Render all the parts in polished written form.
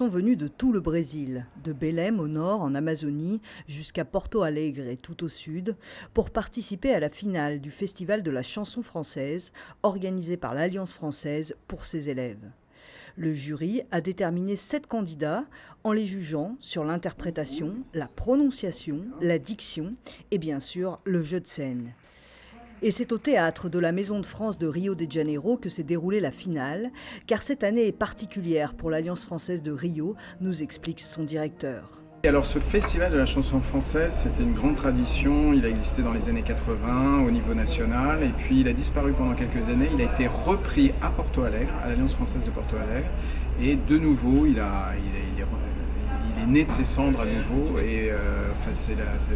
sont venus de tout le Brésil, de Belém au nord en Amazonie jusqu'à Porto Alegre et tout au sud, pour participer à la finale du Festival de la chanson française organisé par l'Alliance française pour ses élèves. Le jury a déterminé 7 candidats en les jugeant sur l'interprétation, la prononciation, la diction et bien sûr le jeu de scène. Et c'est au théâtre de la Maison de France de Rio de Janeiro que s'est déroulée la finale, car cette année est particulière pour l'Alliance française de Rio, nous explique son directeur. Alors ce festival de la chanson française, c'était une grande tradition, il a existé dans les années 80 au niveau national et puis il a disparu pendant quelques années, il a été repris à Porto Alegre, à l'Alliance française de Porto Alegre et de nouveau il est né de ses cendres à nouveau et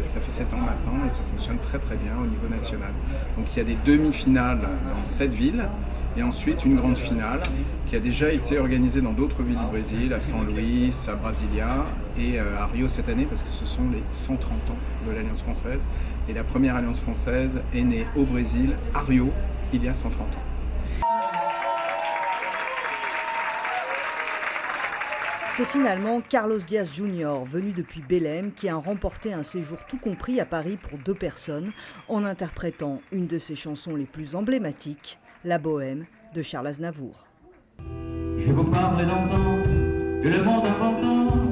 ça fait 7 ans maintenant et ça fonctionne très très bien au niveau national. Donc il y a des demi-finales dans 7 villes et ensuite une grande finale qui a déjà été organisée dans d'autres villes du Brésil, à São Luís, à Brasilia et à Rio cette année parce que ce sont les 130 ans de l'Alliance française et la première Alliance française est née au Brésil, à Rio, il y a 130 ans. C'est finalement Carlos Diaz Jr., venu depuis Belém, qui a remporté un séjour tout compris à Paris pour 2 personnes, en interprétant une de ses chansons les plus emblématiques, La Bohème de Charles Aznavour. Je vous parle d'antan, que le monde a 30 ans.